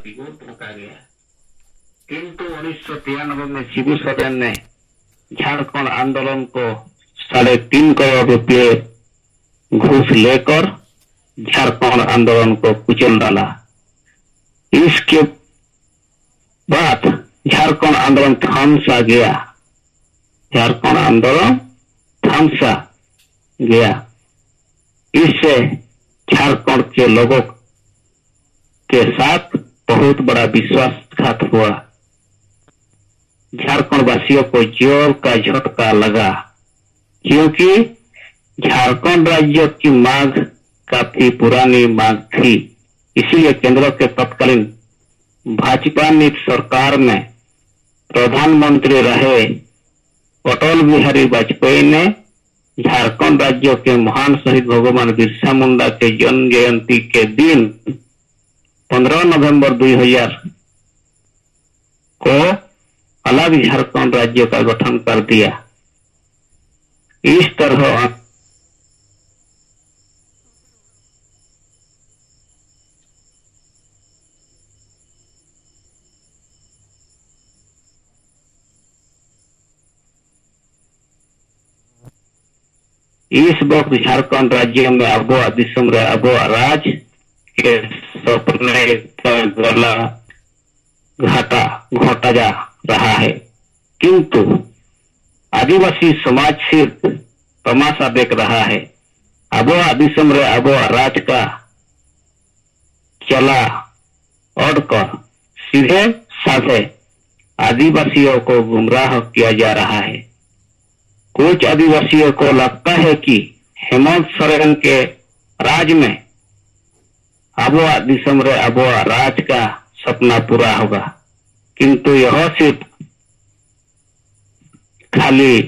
प्रतिरोध रोका गया, किंतु 1993 में शिबू सोरेन ने झारखंड आंदोलन को 3.5 करोड़ रुपए घूस लेकर झारखंड आंदोलन को कुचल डाला। इसके बाद झारखंड आंदोलन थम सा गया, झारखंड आंदोलन थम सा गया। इससे झारखंड के लोगों के साथ बहुत बड़ा विश्वासघात हुआ। झारखंड वासियों को जोर का झटका लगा, क्योंकि झारखंड राज्य की मांग काफी पुरानी मांग थी। इसीलिए केंद्र के तत्कालीन भाजपा नीति सरकार में प्रधानमंत्री रहे अटल बिहारी वाजपेयी ने झारखंड राज्य के महान शहीद भगवान बिरसा मुंडा के जन्म जयंती के दिन 15 नवंबर 2000 को अलग झारखंड राज्य का गठन कर दिया। इस तरह इस वक्त झारखंड राज्य में अबुआ दिसम रे अबुआ राज के सपने का गला घोटा जा रहा है, किंतु आदिवासी समाज सिर्फ तमाशा देख रहा है। अबुआ दिसम रे अबुआ राज का चला अड़कर सीधे साधे आदिवासियों को गुमराह किया जा रहा है। कुछ आदिवासियों को लगता है कि हेमंत सोरेन के राज में अबुआ दिसम रे अबुआ राज का सपना पूरा होगा, किंतु यह सिर्फ खाली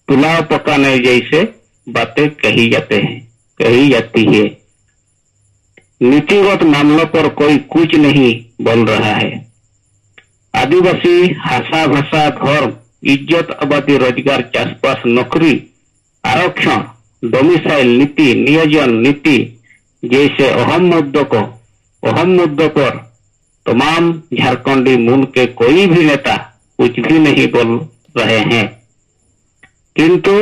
पुलाव पकाने जैसे बातें कही जाती है। नीतिगत मामलों पर कोई कुछ नहीं बोल रहा है। आदिवासी भाषा धर्म, इज्जत, आबादी, रोजगार, चाषबास, नौकरी, आरक्षण, डोमिसाइल नीति, नियोजन नीति जैसे अहम मुद्दों पर तमाम झारखंडी मूल के कोई भी नेता कुछ भी नहीं बोल रहे हैं, किंतु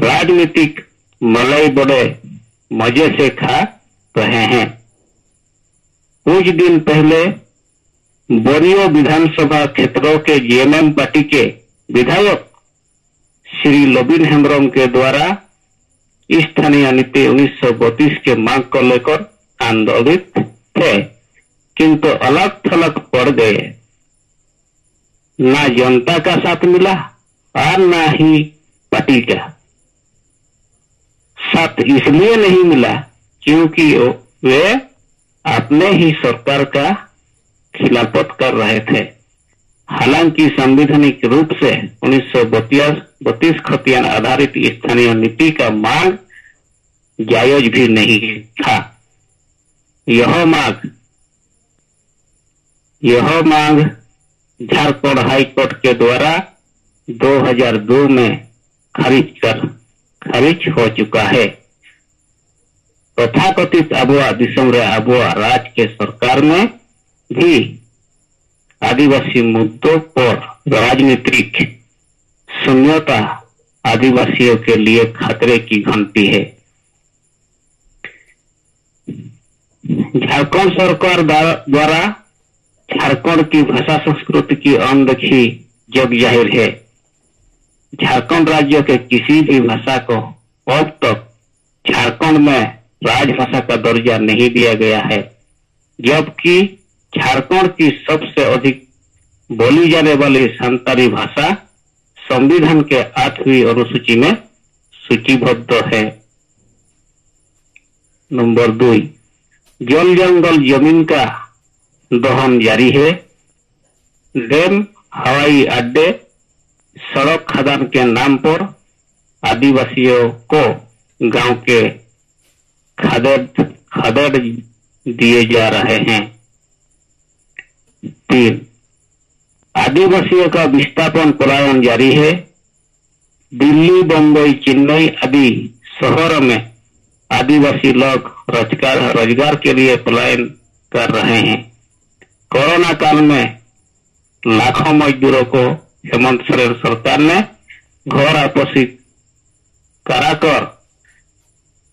राजनीतिक मलाई बड़े मजे से खा रहे हैं। कुछ दिन पहले बोरियो विधानसभा क्षेत्रों के जेएमएम पार्टी के विधायक श्री लोबिन हेम्ब्रम के द्वारा स्थानीय नीति 1932 के मांग को लेकर आंदोलित थे, किंतु अलग थलग पड़ गए। ना जनता का साथ मिला और ना ही पार्टी का साथ इसलिए नहीं मिला क्योंकि वे अपने ही सरकार का खिलाफत कर रहे थे। हालांकि संवैधानिक रूप से 1932 खतियान आधारित स्थानीय नीति का मांग जायज भी नहीं था। यह मांग झारखंड हाईकोर्ट के द्वारा 2002 में खारिज हो चुका है। तथाकथित अबुआ दिसम रे अबुआ राज के सरकार में भी आदिवासी मुद्दों पर राजनीतिक शून्यता आदिवासियों के लिए खतरे की घंटी है। झारखंड सरकार द्वारा झारखंड की भाषा संस्कृति की अनदेखी जग जाहिर है। झारखंड राज्य के किसी भी भाषा को अब तक झारखंड में राजभाषा का दर्जा नहीं दिया गया है, जबकि झारखंड की सबसे अधिक बोली जाने वाली संताली भाषा संविधान के 8वीं अनुसूची में सूचीबद्ध है। नंबर 2, जल जंगल जमीन का दोहन जारी है। डैम, हवाई अड्डे, सड़क खदान के नाम पर आदिवासियों को गांव के खदेड़ दिए जा रहे हैं। 3, आदिवासियों का विस्थापन पलायन जारी है। दिल्ली, बंबई, चेन्नई आदि शहरों में आदिवासी लोग रोजगार के लिए पलायन कर रहे हैं। कोरोना काल में लाखों मजदूरों को हेमंत सोरेन सरकार ने घर वापसी कराकर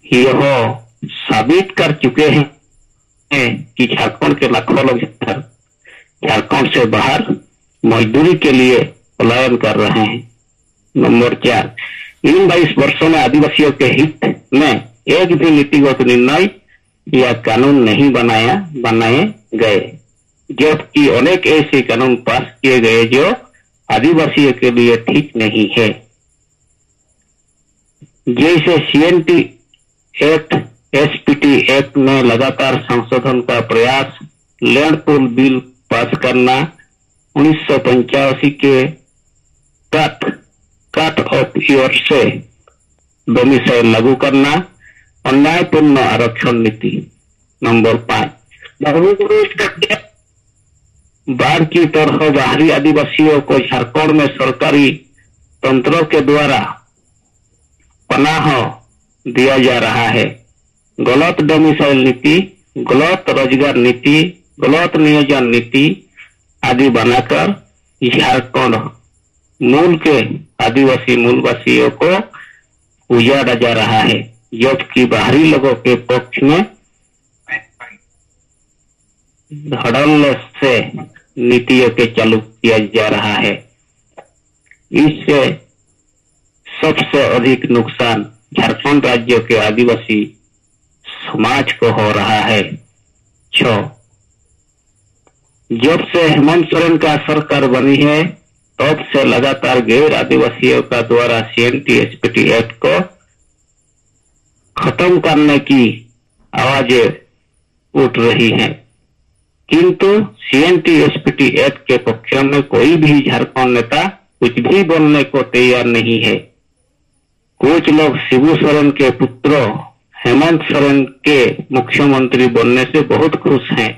यह साबित कर चुके हैं कि झारखंड के लाखों लोग झारखंड से बाहर मजदूरी के लिए पलायन कर रहे हैं। नंबर 4, इन 22 वर्षों में आदिवासियों के हित में एक भी नीतिगत निर्णय या कानून नहीं बनाए गए, जबकि अनेक ऐसे कानून पास किए गए जो आदिवासियों के लिए ठीक नहीं है, जैसे CNT एक्ट, SPT एक्ट में लगातार संशोधन का प्रयास, लैंड पूल बिल पास करना, 1985 के कट ऑफ ईयर से डोमिसाइल लागू करना, अन्यायपूर्ण आरक्षण नीति। नंबर 5, बाढ़ की तरह बाहरी आदिवासियों को झारखंड में सरकारी तंत्रों के द्वारा पनाह दिया जा रहा है। गलत डोमिसाइल नीति, गलत रोजगार नीति, गलत नियोजन नीति आदि बनाकर झारखंड मूल के आदिवासी मूलवासियों को उजाड़ा जा रहा है, जबकि बाहरी लोगों के पक्ष में धड़ल्ले से नीतियों के चालू किया जा रहा है। इससे सबसे अधिक नुकसान झारखंड राज्य के आदिवासी समाज को हो रहा है। 6, जब से हेमंत सोरेन का सरकार बनी है तब से लगातार गैर आदिवासियों का द्वारा CNT SPT एक्ट को खत्म करने की आवाजें उठ रही हैं, किंतु CNT SPT एक्ट के पक्ष में कोई भी झारखंड नेता कुछ भी बोलने को तैयार नहीं है। कुछ लोग शिबू सोरेन के पुत्रों हेमंत सोरेन के मुख्यमंत्री बनने से बहुत खुश हैं,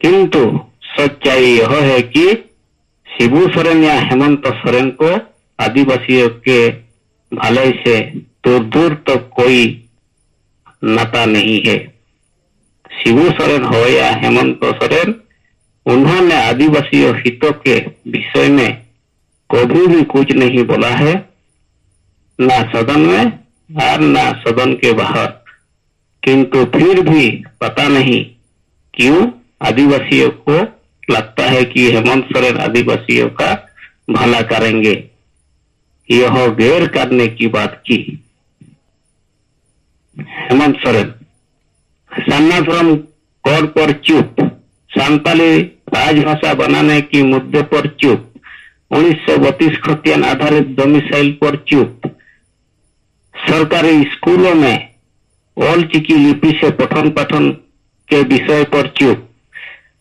किंतु सच्चाई यह है कि शिबू सोरेन या हेमंत सोरेन को आदिवासियों के भलाई से दूर दूर तक तो कोई नाता नहीं है। शिबू सोरेन हो या हेमंत सोरेन, उन्होंने आदिवासियों हितों के विषय में कभी भी कुछ नहीं बोला है, ना सदन में और ना सदन के बाहर। किंतु फिर भी पता नहीं क्यों आदिवासियों को लगता है कि हेमंत सोरेन आदिवासियों का भला करेंगे। यह गैर करने की बात की। हेमंत सोरेन सान्नाफरम कोड पर चुप, सांताली राजभाषा बनाने की मुद्दे पर चुप, 1932 खतियान आधारित डोमिसाइल पर चुप, सरकारी स्कूलों में ओल चिकी लिपि से पठन पाठन के विषय पर चुप,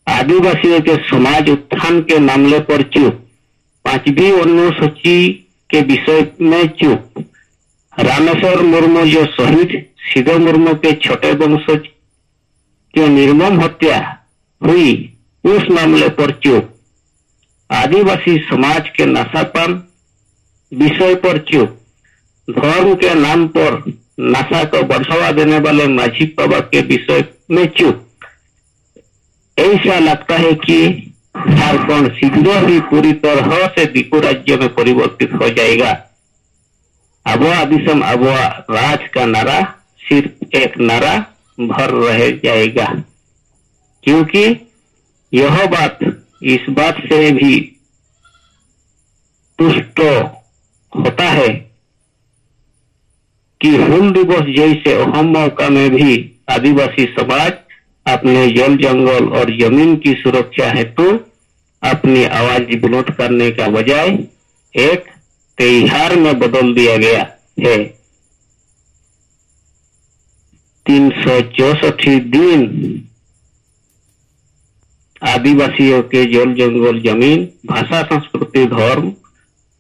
आदिवासियों के समाज उत्थान के मामले पर चुप, 5वीं अनुसूची के विषय में चुप, रामेश्वर मुर्मू जो शहीद सिधो मुर्मू के छोटे वंशज के निर्मम हत्या हुई उस मामले पर चुप, आदिवासी समाज के नशापान विषय पर चुप, धर्म के नाम पर नशा को बढ़ावा देने वाले माझी बाबा के विषय में चुप। ऐसा लगता है कि झारखंड शीघ्र ही पूरी तरह से दीपू राज्य में परिवर्तित हो जाएगा। अबुआ दिसम अबुआ राज का नारा सिर्फ एक नारा भर रह जाएगा, क्योंकि यह बात इस बात से भी तुष्ट होता है कि हूल दिवस जैसे अहम मौका में भी आदिवासी समाज अपने जल जंगल और जमीन की सुरक्षा हेतु अपनी आवाज बुलंद करने का बजाय एक त्योहार में बदल दिया गया है। 364 दिन आदिवासियों के जल जंगल जमीन भाषा संस्कृति धर्म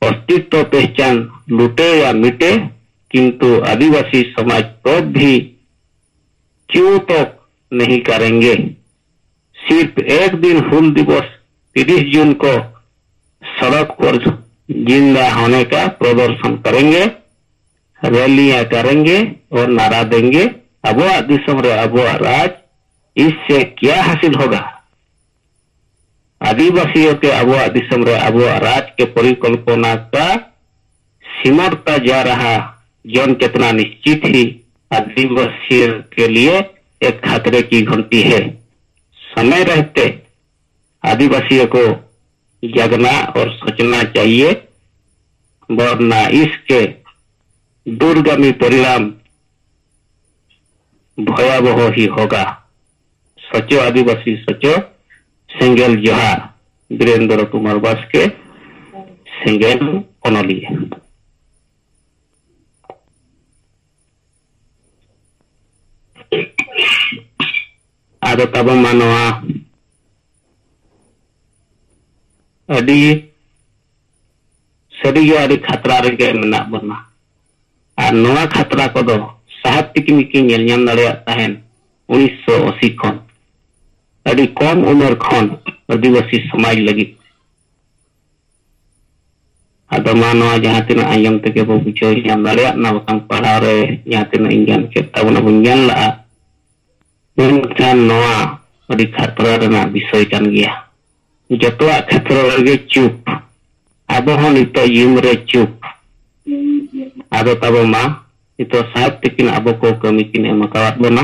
अस्तित्व पहचान लूटे या मिटे, किंतु आदिवासी समाज तो भी क्यों तो नहीं करेंगे। सिर्फ एक दिन हूल दिवस 30 जून को सड़क पर जिंदा होने का प्रदर्शन करेंगे, रैलियां करेंगे और नारा देंगे अबुआ दिसम रे अबुआ राज। इससे क्या हासिल होगा? आदिवासियों के अबुआ दिसम रे अबुआ राज के परिकल्पना का सिमटता जा रहा जन चेतना निश्चित ही आदिवासियों के लिए एक खतरे की घंटी है। समय रहते आदिवासियों को जगना और सोचना चाहिए, वरना इसके दूरगामी परिणाम भयावह ही होगा। सोचो आदिवासी सोचो। सेंगेल जोहार। वीरेंद्र कुमार बास्के, सेंगेल ओनोलिया। आदो तब मानवा अडी सरी अडी खतरा रेगे मेना बना और नवा खतरा को दो साहित्यिक मिकी नेल नाम दाड़ेया ताहेन 1980 खन अडी कम उम्र खन आदिवासी समाज लगी आदो मानवा जहां तीन आयम तक बो बुझो नाम दाड़ेया ना बकाम पढ़ाव रे जहां तीन इंजन के तबना बुंजन ला मेनखान नवा अडी खतरा रेना विषय कान गया। जतवा खतरा लगे चुप अब हो नितो युग रे चुप आदो तब मा नितो साहित्य किन अब को कमी किन एमकावात बना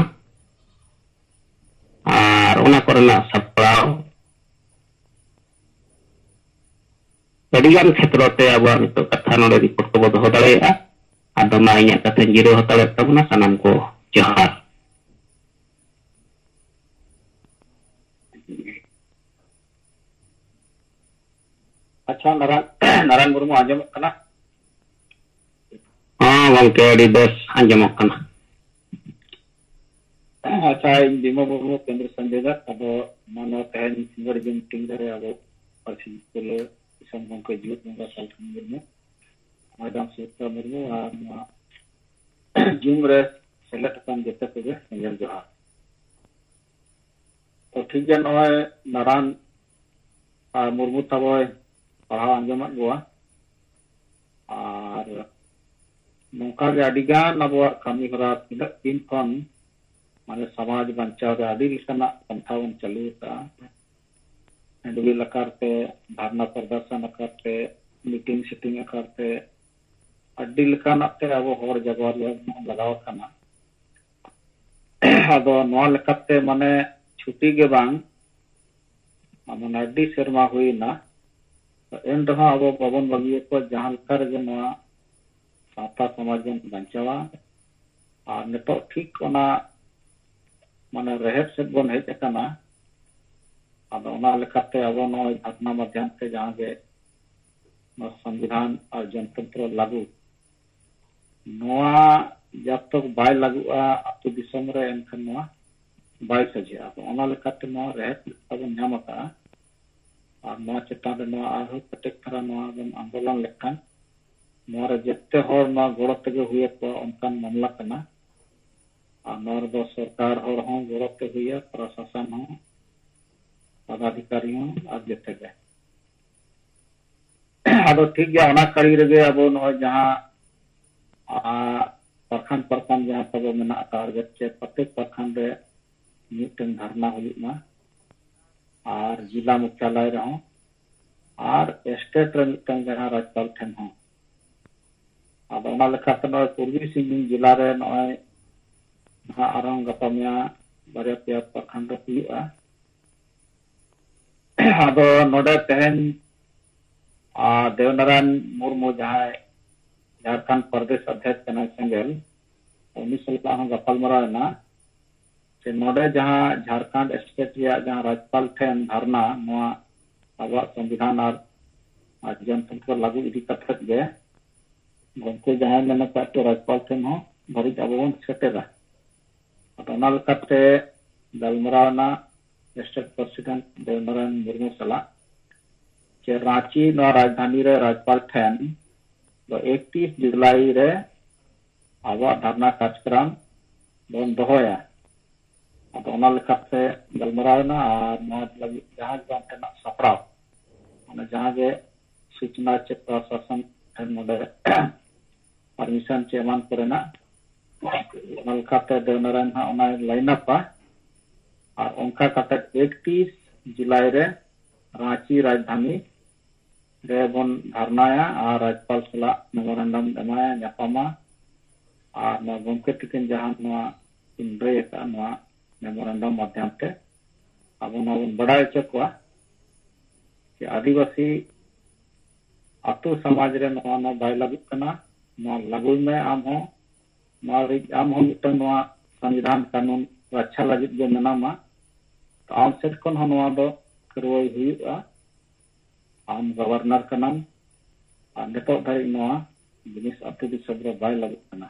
और उना करना सप्राव अडिगान क्षेत्रते अब नितो कथा नोडे रिपोर्ट को दोहो दाड़ेया आदो मा इया कथा जिरो हताले तबना सनाम को जोहार। अच्छा नारायण मुर्मू आंजम कना। हाँ गंके अडी बेस आंजम कना। अच्छा इन दिमो मुर्मू केंद्र संदेशक अब मानो तहन सिंगर जिम टिंग रे अब परसी कोले सम गंके जुत मुगा सालखन मुर्मू मैडम सुता मुर्मू आ जिम रे सेलेक्ट कान जेते के सिंगर जोहार। तो ठीक है नय नारायण मुर्मू तबय पढ़ाव आंजम गवा और नौका अडिगान अब कमी हरा तीन दिन खन माने समाज बचाव अड़ी लेकाना पंथा बन चालू हेंडबिल आकारते धरना प्रदर्शन आकारते मीटिंग सीटिंग आकारते अड़ी लेकाना ते अब हर जगह लगाव खाना आदो नवा लेकाते माने छुट्टी के बांग माने अड़ी सेरमा हुईना एन रहा अब बाबन बगिए को जहां लेका रे नवा सावता समाज बन बचावा और नितो ठीक ओना माने रहेट से बन हेज अकाना आदो ओना लेकाते अब नय घटना माध्यम से जहां के संविधान और जनतंत्र लागू नवा जब तक बाय लागुआ अतु दिसम रे एनखन नवा बाय सजे आदो ओना लेकाते नवा रहेट अब नाम का और नवा चेतान रे नवा आरो कटेक थरा नवा बन आंदोलन लेखान नवा रे जत्ते हर नवा गोड़ तगे हुए को उनकान मामला कना और नवा दो सरकार हर हो गोड़ ते हुए प्रशासन हो पदाधिकारी हो और जत्ते के आदो ठीक गया ओना कड़ी रे अब नवा जहां परखंड जहां तब मेना टारगेट चे प्रत्येक परखंड रे मिटन धरना हुईमा और जिला मुख्यालय रहो और स्टेट रे मिटन जहां राज्यपाल ठेन हो अब ओना लेखाते नय पूर्वी सिंहभूम जिला रे नय जहां आरंग गपामिया बारे पे प्रखंड हुआ अब नोडे तहन देवनारायण मुर्मू जहां झारखंड प्रदेश अध्यक्ष कना सेंगेल उन्नीस साल गपाल मराना से नोडे जहां झारखंड स्टेट जहां राज्यपाल ठेन धरना नवा अब संविधान और जनतंत्र लागू इदी कथक गे गंके जहां मेना तो राज्यपाल ठेन हो भरी अब बन सेटेरा ओना लेकाते गलमरावना स्टेट प्रेसिडेंट देवनारायण मुर्मू सला चे रांची नवा राजधानी रे राज्यपाल ठेन 31 जुलाई रे अब धरना कार्यक्रम बन दोहोया अब ओना लेकाते गलमरावना और नवा लगी जहां बांटेना सपराव ओना जहां गे सूचना चे प्रशासन ठेन नोडे परमिशन चे मान करेना देवनारायण लाइन अप और उनका 31 जुलाई रे रांची राजधानी रेबन धरनाया और राज्यपाल सला मेमोरेंडम एमाया ᱧᱟᱯᱟᱢᱟ और गमके तकिन जहां इंद्रे मेमोरेंडम माध्यम से अब बड़ा चुका कि आदिवासी अतु समाज रे बाय लगुना लगुई में आम संविधान कानून रक्षा लगे जो मेनामा तो आम सेट खन करवाई हुआ आम गवर्नर कनाम और नितो धारी जिनिस अतु दिसम रे बाय लगुना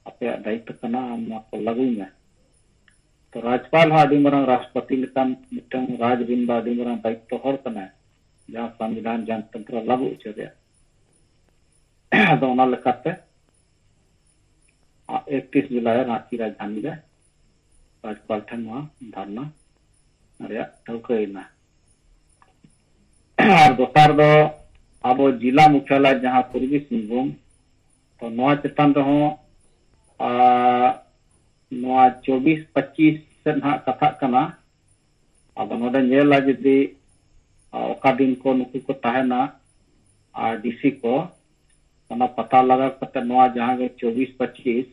अपे दायित्व कना आम को लगुई में तो राज्यपाल आदि मरंग राष्ट्रपति लेकान मिटंग राजबिन बा आदि मरंग दायित्व हर कना जहां संविधान जनतंत्र लागू उचरे 31 जुलाई रांची राजधानी रे राज्यपाल ठन धरना ठौकना और दोसार दो अब जिला मुख्यालय जहां पूर्वी सिंहभूम तो चेतान 24-25 से कथा कना अब नोडे नेला जदि ओका दिन को नुकु को ताहेना डीसी को पता लगा करते जहां 24-25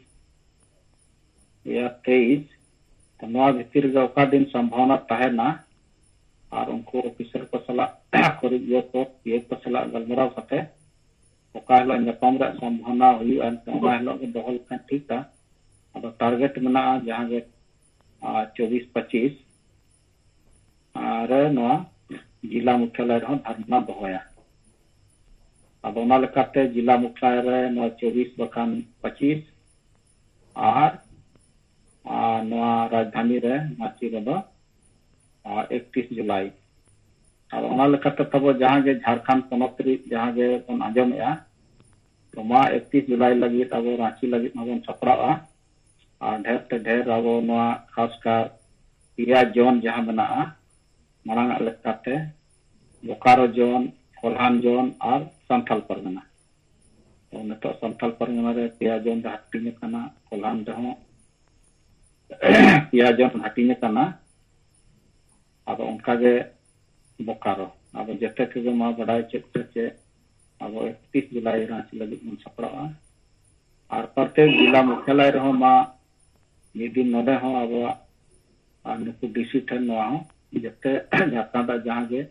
या 23 तो भीतर ओका दिन संभावना ताहेना और उनको ऑफिसर को सला कोरियो को ये को सला गलमराव करते ओका हिलो ᱧᱟᱯᱟᱢ रे संभावना हुई और हिलो दोहल का ठीक है अब टारगेट मना जहां 24-25 रे जिला मुख्यालय धरना दोहया अब जिला मुख्यालय रे 24 बखान 25 और राजधानी रे रांची रे 31 जुलाई अब तब जहां झारखंड पोनत जहां बन आंजमेगा तो 31 जुलाई लगे अब रांची लगे बन सपड़ा और ढेर से ढेर अब खासकर पिया जोन जहां मना मांग बोकारो जोन कोल्हान जोन और संथाल परगना तो नितो संथाल परगना रे पिया जोन हाटिंग कना कोल्हान रहो पिया जोन हाटिंग कना अब उनका गे बोकारो अब जते के मा बड़ा चे अब 31 जुलाई रांची लगे मन सपड़ा और प्रत्येक जिला मुख्यालय रहो मा दिन नोडे हो अब नुकु डीसी ठन जते झारखंड जहां गे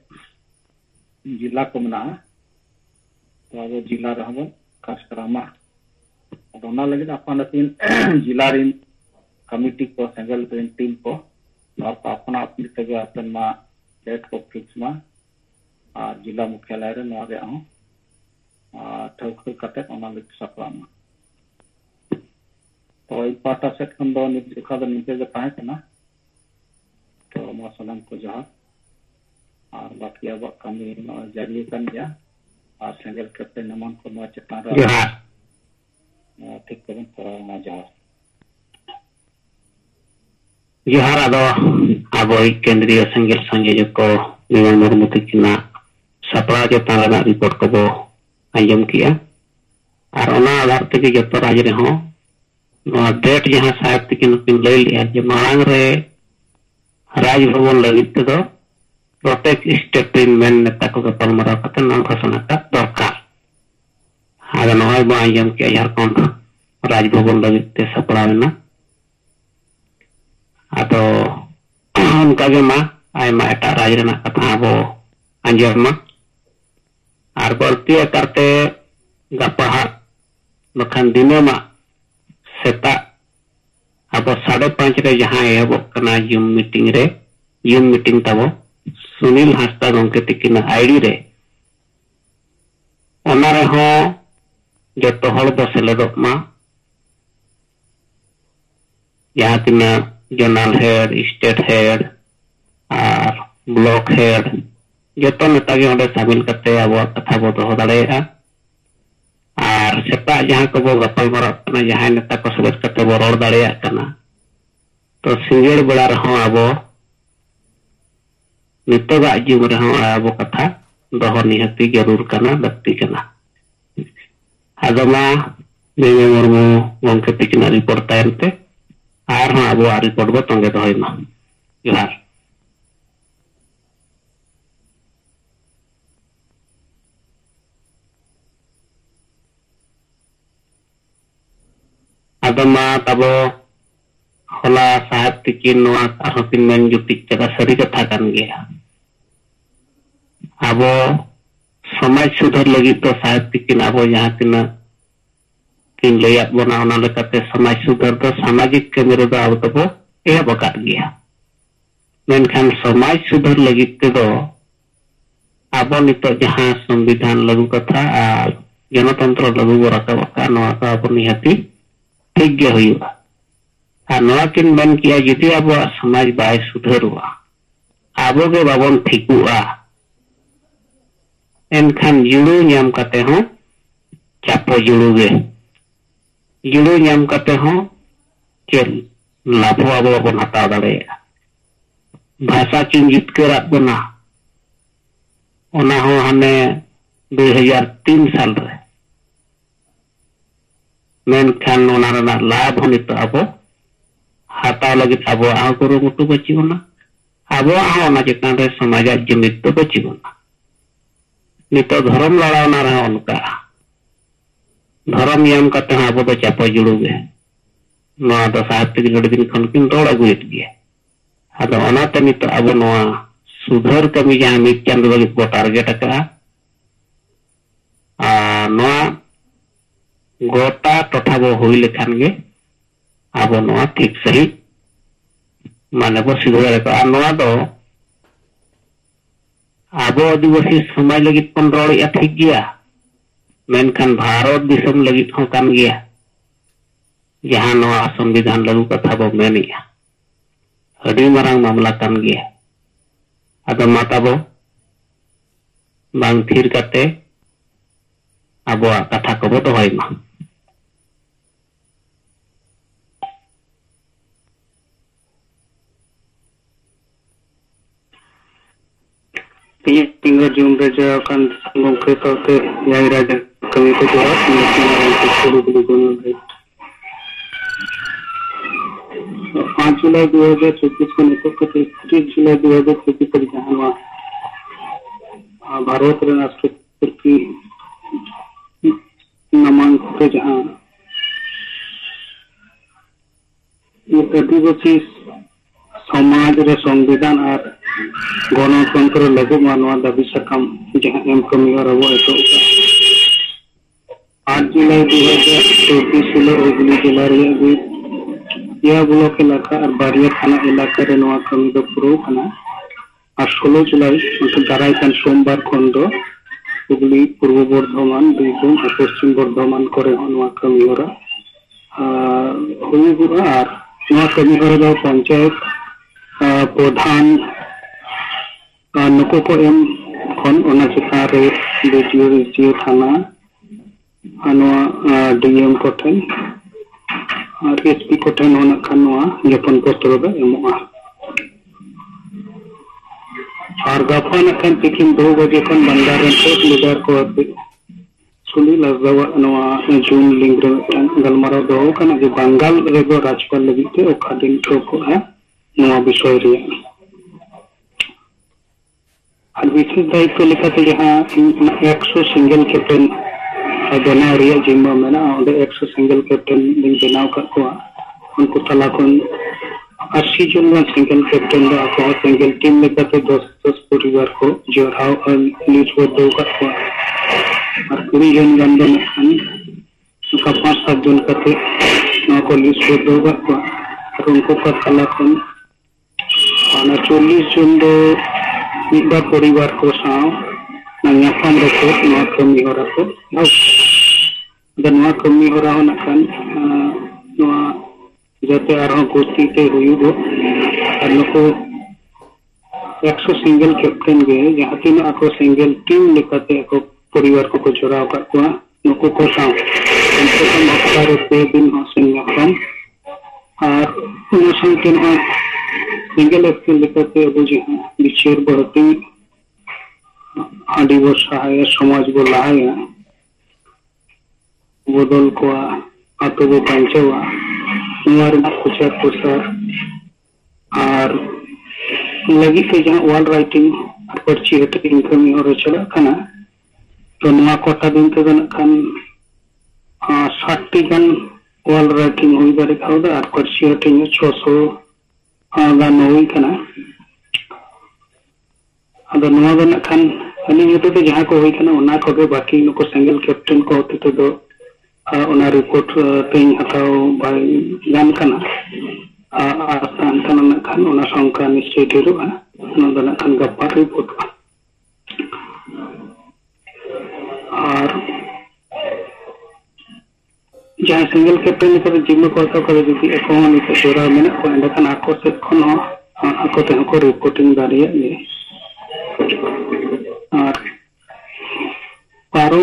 जिला को मना तो अब जिला रहो खास करामा अब लगे अपन जिला रिन कमिटी को सेंगल रिन टीम को अपना अपनी तगे अपन डेट को फिक्स मा जिला मुख्यालय रे ठौक कते सपड़ा तो पाटा सेट खन दो निका दो निके जे ताहे कना तो मौसम को जहां और बाकी अब कमी जारी कर दिया और सेंगल करते नमन को चेतान ठीक करें तो जहां जोहार अब केंद्रीय संगीत संयोजक को विमान मुर्मू तकिना सपड़ा चेतान रिपोर्ट को आंजम किया और आधार तक जो राज रहो डेट जहां साहेब तकिन लय लिया जे मांग रे राजभवन लगित तो प्रत्येक स्टेट मेन नेता को गपलमाराव करते नाम घोषणा का दरकार आगे नय बा आंजम किया झारखंड राजभवन लगित सपड़ा में अब उनका आयमा एटा राज रेना कथा अब आंजमा और बल्ती करते गपा बखान दिनमा सेता अब 5:30 रे जहां एहबना जूम मीटिंग तब सुनील हांसदा गंके तकिन आईडी रे ओना रे हो जतो हल दो सेलेदोग मा जहां तिना जोनल हेड स्टेट हेड और ब्लॉक हेड जो नेता के ओंडे शामिल करते अब कथा बो दोहो दाड़ेया और सेता जहां को बो गपलमाराव कना जहां नेता को सलेक्ट करते बो रोड दाड़ेया कना तो सिंगेड़ बेड़ा रहो अब नितोगा जुग रहो अब कथा दोहो निहती जरूर कना लगती कना आदमा मेमे मुर्मू गंके तकिना रिपोर्ट तायनते और अब रिपोर्ट बो तंगे दोहयमा जोहार आदमा तबो होला साहब तिकिन नोआ आरोपिन मेन जुटिक कदा सरी कथा कान गया आबो समाज सुधार लगी तो साहब तिकिन आबो यहाँ तिना किन लैया बना ओना लेकाते समाज सुधार तो सामाजिक कमी रे आबो तबो ए बकात गया मेनखान समाज सुधार लगी तो आबो नितो जहाँ संविधान लागू कथा और जनतंत्र लागू बराका नोआ का आबो निहाती ठीक गे हुआ आ नोआ किन मेन किया जुदी आबो समाज बाय सुधारुआ आबो गे बाबन ठिकुआ एनखान जुड़ू नाम काते हो चापो जुड़ू गे जुड़ू नाम काते हो के लाभो आबो बाबन हताव दाड़ेया भाषा किन जितकेरात बना ओना हो हाने 2003 साल रे मेनखान ओना रना लाभ हो नितो आबो हाताव लगी आबो आ कुरुमुटु बचिबना आबो आ ओना चितान रे समाज जुमिद तो बचिबना नितो धर्म लड़ावना रहा उनका धर्म नियम काते आबो तो चापो जुड़ुगे नोआ दो साहित्य गड़ दिन खन किन रोड अगुएत गे आदो ओनाते नितो आबो नोआ सुधार कमी जहां मिद चांद लगी को टारगेट का नोआ गोटा टोठा बो हुई लेखान गे आबो नोआ ठीक सही माने बो सुधार का नोआ दो आबो आदिवासी समाज लगी पन रोड़िया ठीक गया मेनखान भारत दिसम लगी हो कान गया जहां नोआ संविधान लागू कथा बो मेनिया अडी मारांग मामला कान गया आदो माताबो बांग थीर काते आबो कथा को बो दोहयमा tinggal jum raja akan mungkin taute yang raja kami itu jawab mungkin 5 जुलाई 2024 को निकट 30 जुलाई 2024 पर जहां भारत राष्ट्रपति नामांकित जहां आदिवासी समाज रे संविधान और गणतंत्र लागू मानवा दाबी सकम जहां एम कमी और वो तो 8 जुलाई 2024 हिलो हुगली जिला रे यह ब्लॉक इलाका और बारिया थाना इलाका रे नवा कमी दो पुरो खाना और 16 जुलाई दाराय कान सोमवार खंडो हुगली पूर्व बर्धमान बीरभूम और पश्चिम बर्धमान करे नवा कमी होरा हुई बुरा और नवा कमी होरा दो पंचायत प्रधान नुको को एम खन ओना चिता रे बीडीओ थाना अनवा डीएम कोठन और एसपी कोठन ओना खनवा ज्ञापन पत्र दो एमोआ और गाफन खन तिकिन 2 बजे खन बंदारन को लीडर को सुली लजवा नवा जून लिंग रे गलमारा दो कना जे बंगाल रे दो राज्यपाल लगी ते ओखा दिन को है नवा विषय रे और विशेष दायित्व लेखाते जहाँ 100 सिंगल कैप्टन बनाव रिया जिम्मा मेना 100 सिंगल कैप्टन दिन बनाव का को उनको तला को 80 जन सिंगल कैप्टन दा को सिंगल टीम लेखाते 10 परिवार को जोड़ाव और लीज को दो का को और 20 जन गंदन उनका 5-7 जन करते ना को लीज को दो का को और उनको का तला को 40 जन दो मिदा परिवार को साव नाफाम रखो नवा कमी हो रखो नवा कमी हो रहा नखान नवा जते आरो गोष्ठी ते हुई दो और नको 100 सिंगल कैप्टन गे जहां तीन आको सिंगल टीम लेकाते को परिवार को जोड़ाव का को नको को साव कम से कम हफ्ता पे दिन हो संगठन और उन के सिंगल स्किल लेकाते अब जहां विचार बढ़ती आदिवासी सहाय समाज को लाया बदल को आतो को पंचवा हमारे प्रचार प्रसार और लगी के जहां वॉल राइटिंग पर्ची हेटिंग कमी और चला खाना तो नवा कोटा दिन के खान 60 गन ऑल रैंकिंग हुई दारे खावदा और पर्ची हटिंग 600 गान हुई कना अदो नवा दो नखान अनी होते तो जहां को हुई कना उना को के बाकी नुको सिंगल कैप्टन को होते तो दो उना रिपोर्ट तेई हताओ बाय गान कना आसान कना नखान उना संका निश्चय दिरुआ उना दो नखान गप्पा रिपोर्ट और जहां सिंगल कैप्टन को जिम्मे को तो करे जुदी एकोनी तो जोरा में को एंडकन आको से खन आको ते को रिपोर्टिंग दारिया ये और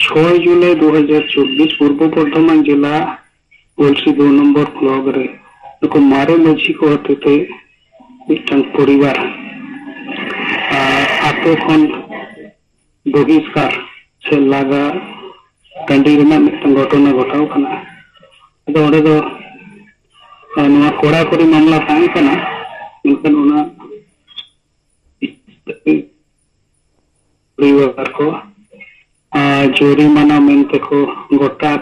6 जुलाई 2024 पूर्व बर्धमान जिला गोलसी 2 नंबर ब्लॉक रे को मारे मझी को होते थे मिटन परिवार आतो खन बहिष्कार से लागा कंडी में मिटन घटना घटाव कना अदो ओडे दो नवा कोड़ा कोरी मामला ताई कना इनकन उना परिवार को जोरीमाना मेनते को गोटा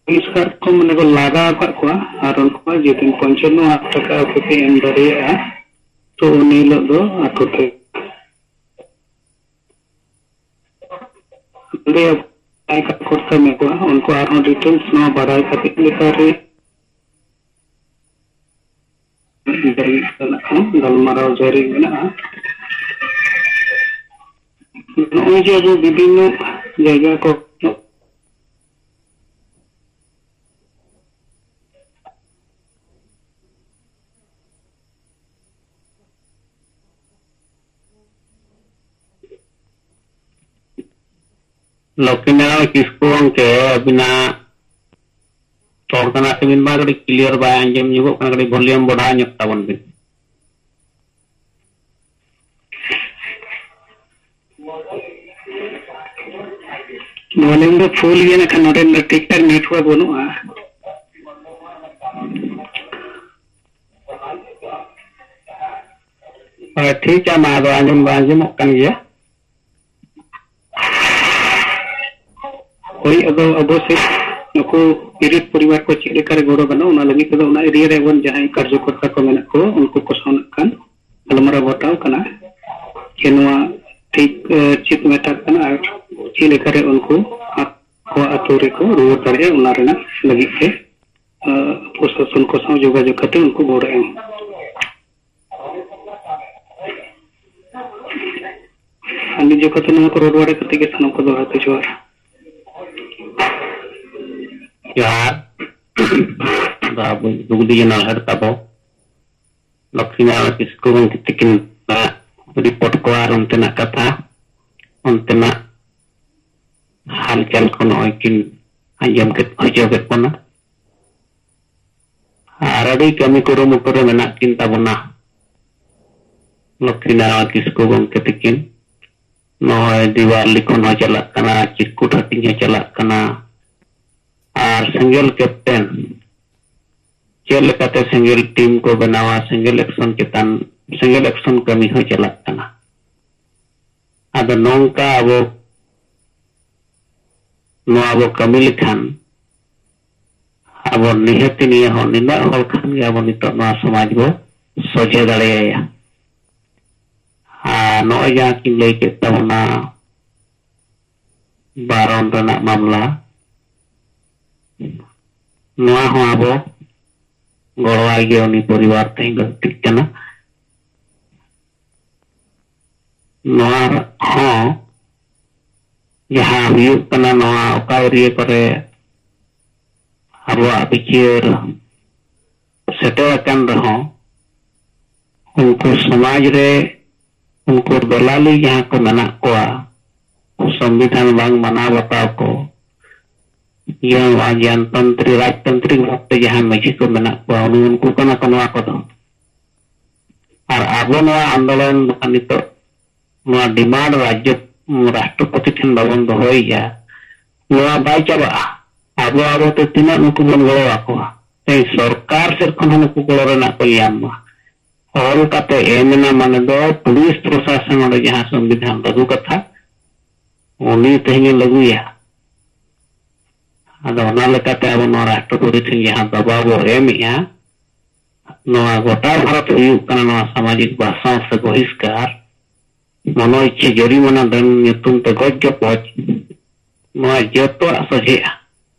बहिष्कार को मने को लागा को और उनको जितिन 95 टका के एम दरिया तो उनील दो आकोते ले का कोर्स में को उनको आरो डिटेल्स नो बढ़ाई खातिर लिखा रे गलमाराव जारी में ना नोई जो विभिन्न जगह को लक्ष्मीनारायण किसको के बिना तोड़ना से बिन बार क्लियर बाय अंजम जुगो कड़ी वॉल्यूम बढ़ा nyokta बन बिन वॉल्यूम तो फुल ये ना खनोरे टिकटॉक नेटवर्क बनुआ ठीक है मा दो अंजम कन गया कोई अब से नुको पीड़ित परिवार को चेक करे गोड़ो बना उना लगी तो उना एरिया रे वन जहां कार्यकर्ता को मेना को उनको को सोन कान अलमरा बताओ कना कि नवा ठीक चित मेटा कना चेले करे उनको को अतोरे को रो करे उना रेना लगी के प्रशासन को साथ जोगाजोग करते उनको गोड़े अन्य जो कतन को रोडवाड़े करते के थानों को दोहराते जोर यार बाबू दुगदी जनal हर तबो लक्ष्मीनारायण किसको तिकिन रिपोर्ट को आर उनतेना कथा उनतेना हालचाल को नय किन अंजम के हजो के कोना आरडी कमी करो मुकरे मेना किन तबना लक्ष्मीनारायण किसको के तिकिन नय दिवाली को न चला कना चिकुट हटिंग चला कना और सिंगल कैप्टन चेल काते सिंगल टीम को बनावा सिंगल एक्शन कमी हो चला कना आदो नोंका अब कमी लिखान अब निहति निये हो निना हल खान गे अब नितो नवा समाज को सोजे दाड़ेया नय जहां की लई के तबना बारन रना मामला नवा हो अब गड़वा गे उनी परिवार तई गलती कना नवा हो जहां हुयुग कना नवा ओका एरिया करे अब बिचार सेटर कन रहो उनको समाज रे उनको दलाली जहां को मना कोआ संविधान बांग मना बताओ को yang tantri राजतंत्री वक्त जहां मजी को मेना को उनको कना कनवा को दो और आबो नवा आंदोलन बखानितो नवा डिमांड राज्य राष्ट्रपति ठन बाबन दोहइया नवा बाय चाबा ᱟᱵᱚ ᱟᱵᱚᱛᱮ ᱛᱤᱱᱟᱹᱜ ᱱᱩᱠᱩ ᱵᱚᱱ ᱜᱚᱲᱚ ᱟᱠᱚᱣᱟ सरकार से नुकू गड़ो को ऑल काते एमना माने दो पुलिस प्रशासन और जहां संविधान लागू कथा उनी तेहने लगुया अब ओना लेकाते अब नो राष्ट्रपति ठेन जहां दबाव बो एमिया नो गोटा भारत हुयुक कना नो सामाजिक भाषा से बहिष्कार मनो इच्छे जरिमाना दंड नितुम ते गज गपज नो जतो सजे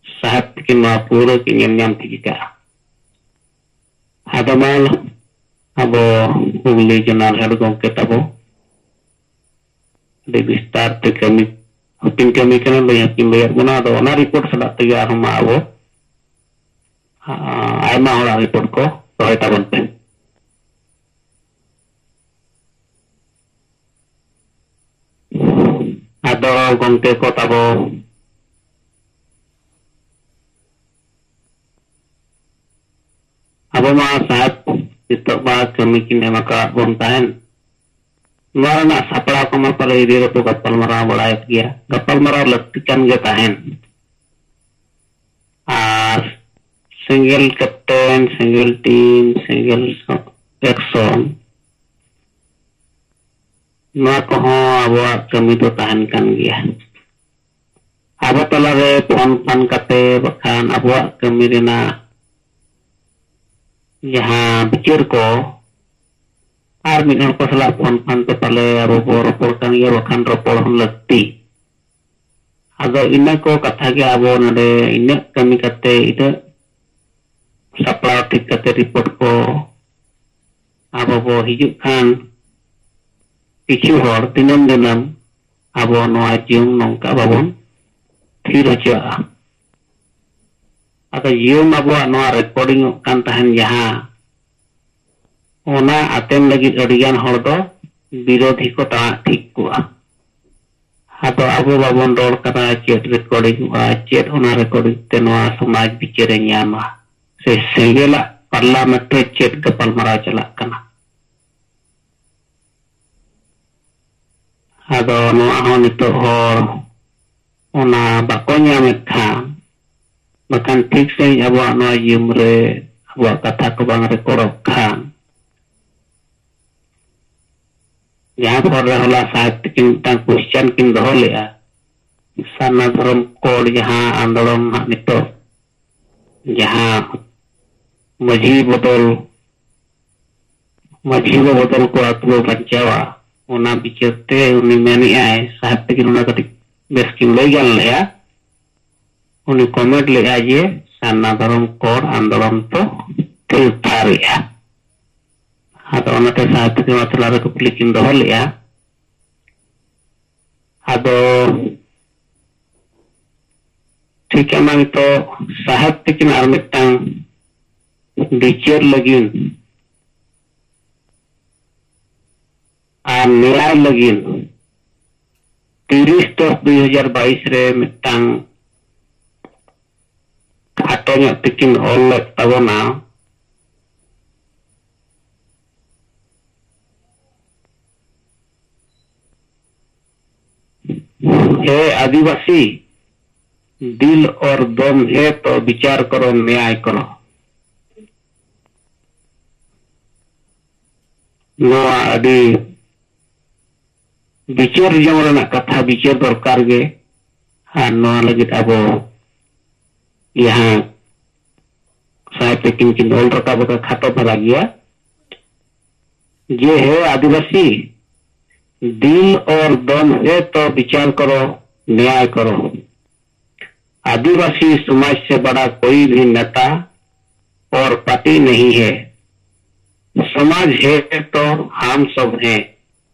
साहब की नो पूरा की नियम तिका आदमाल अब हुगली जनरल हेड गंके तबो दे विस्तार ते कमी हकिन कमी कने लय हकिन लय बना दो ना रिपोर्ट सदा ते हम आबो आयमा होला रिपोर्ट को रहे तबन पे आदो गंके को तबो अब मा साहब इतना कमी की नेमका बनतान मारना सपड़ा को मा पर एरिया तो गप्पल मरा बड़ा गया गप्पल मरा लगती कन गे ताहन आर single captain single team single action ना कहो अब कमी तो ताहन कन गया अब तला रे फोन फोन काते बखान अब कमी रेना यहाँ बिचर को आर मिनट को सला फोन फोन तो पहले अब वो रोपड़ kan ya बखान रोपड़ हम लगती अगर इन्हें को कथा के अब नडे इन्हें कमी करते इधर सप्लाय ठीक करते रिपोर्ट को अब वो हिजुक खान किछु हर दिनम दिनम अब नोआ जिउम नौका बाबन थीर होचा अगर जिउम अब नोआ रिकॉर्डिंग कान तहन जहां ओना आतेम लगी अडिगान हर दो विरोधी को ता ठीक को हातो अब बाबन रोड करा चेट रिकॉर्डिंग चेट ओना रिकॉर्डिंग ते नोआ समाज बिचरे न्यामा से सेगेला पार्लियामेंट चेट गपल मरा चला कना आदो नोआ हो नितो हर ओना बाको न्यामेत खान बखान ठीक से अब नोआ जिम रे अब कथा को बांग रिकॉर्ड खान यहाँ पर होला साहित्य किन क्वेश्चन किन दो लिया साना धर्म कोड जहाँ आंदोलन नितो जहाँ मझी बदल को आत्मो बचावा ओना बिचते उनी मेनी आए साहित्य किन उना कति बेस किन लई गन लिया उनी कमेंट लिया जे साना धर्म कोड आंदोलन तो ठीक था रिया आदो ओनाते साहित्य के मतला रे कुपली किन दो लिया आदो ठीक है मान तो साहित्य किन आर मिटांग बिचार लगिन आ न्याय लगिन 30/2022 रे मिटांग खाटो तिकिन ऑल तबना हे आदिवासी दिल और दम है तो विचार करो न्याय करो नोआ अडी विचार जमरना कथा विचार दरकार गे और नोआ लगे अब यहाँ साहित्य किन किन ऑल रकाब का खाटो भरा गया ये है आदिवासी दिल और दम है तो विचार करो न्याय करो आदिवासी समाज से बड़ा कोई भी नेता और पार्टी नहीं है समाज है तो हम सब हैं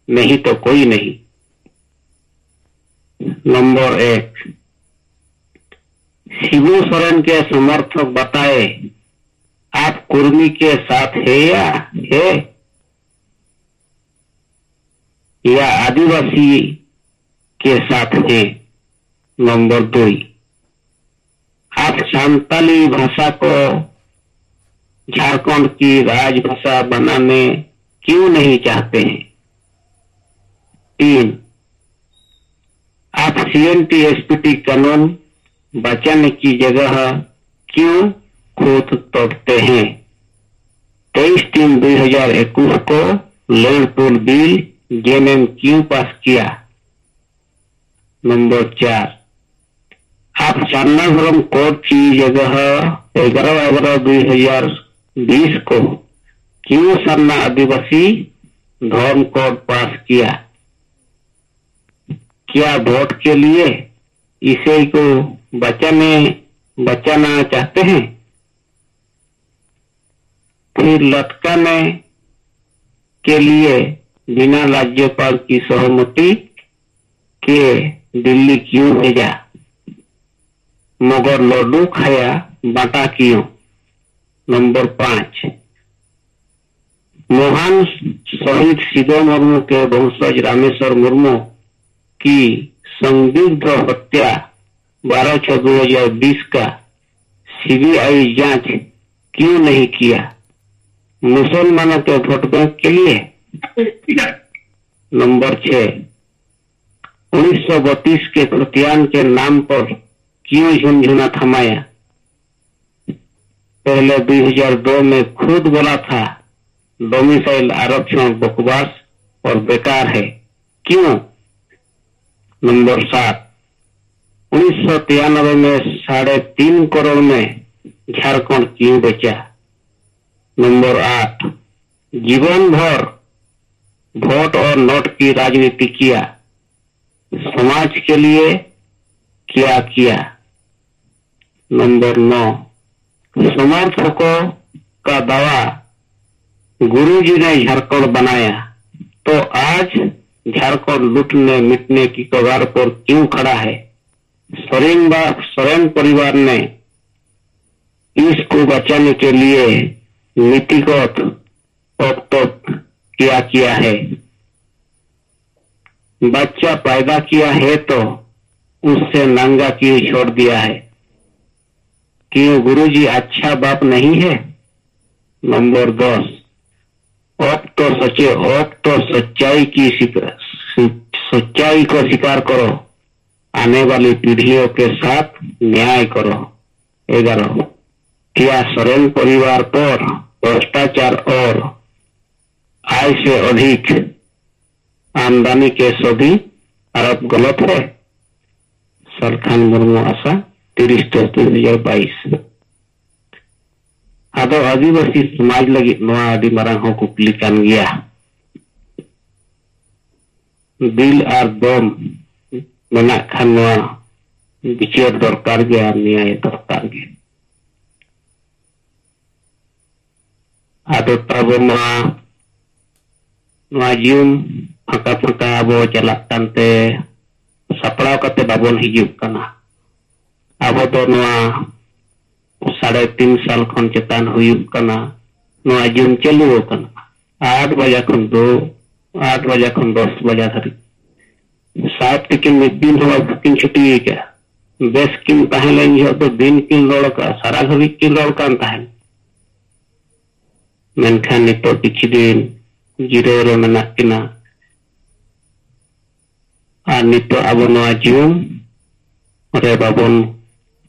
नहीं तो कोई नहीं नंबर 1 शिबू सोरेन के समर्थक बताए आप कुर्मी के साथ है या आदिवासी के साथ है नंबर 2 आप संताली भाषा को झारखंड की राजभाषा बनाने क्यों नहीं चाहते हैं 3 आप CNT SPT कानून बचाने की जगह क्यों खुद तोड़ते हैं? 23/3/2021 को लैंड पूल बिल जेएमएम क्यों पास किया? नंबर 4, आप सरनाधर्म कोड की जगह 11/11/2020 को क्यों सरना आदिवासी धर्म कोड पास किया? क्या वोट के लिए इसे को बचाना चाहते हैं? फिर लटकाने के लिए बिना राज्यपाल की सहमति के दिल्ली क्यों भेजा? मगर लड्डू खाया बांटा क्यों? नंबर 5, महान शहीद सिदो मुर्मू के वंशज रामेश्वर मुर्मू की संदिग्ध हत्या 12/6/2020 का सीबीआई जांच क्यों नहीं किया? मुसलमानों के वोट बैंक के लिए? नंबर 6, 1932 के प्रत्यान के नाम पर क्यों झुनझुना थमाया? पहले 2002 में खुद बोला था डोमिसाइल आरक्षण बकवास और बेकार है, क्यों? नंबर 7, 1993 में 3.5 करोड़ में झारखंड क्यों बेचा? नंबर 8, जीवन भर वोट और नोट की राजनीति किया, समाज के लिए क्या किया? नंबर 9, समर्थकों का दावा गुरुजी ने झारखंड बनाया, तो आज झारखंड लूटने मिटने की कगार पर क्यों खड़ा है? सोरेन परिवार ने इसको बचाने के लिए नीतिगत क्या किया है? बच्चा पैदा किया है तो उससे नंगा क्यों छोड़ दिया है? क्यों गुरुजी अच्छा बाप नहीं है? नंबर 10, अब तो सच्चाई को स्वीकार करो, आने वाली पीढ़ियों के साथ न्याय करो। 11, क्या सोरेन परिवार पर भ्रष्टाचार और आय से अधिक आमदनी के सभी आरोप गलत है? सरखान मुर्मू आशा 30/10/2022। आदो आदिवासी समाज लगी नवा आदि मारांग हो कुकली कान गया बिल और दम मेना खान नवा बिचार दरकार गया न्याय दरकार गया। आदो ताबो नवा जीवन फाका अब चलाक कानते सापड़ाव करते बाबन हिजुग कना। अब तो नवा 3.5 साल खन चेतान हुयुग कना, नवा जीवन चालू कना। 8 बजे खन 10 बजे धरी साहब तकिन मिद दिन हो किन छुट्टी क्या बेस किन ताहेलेन जो तो दिन किन रोड का सारा घड़ी किन रोड कान ताहेन मेनखान नितो किछि दिन जिरो रे मेना किना और नितो अब नवा जीवन रे बाबन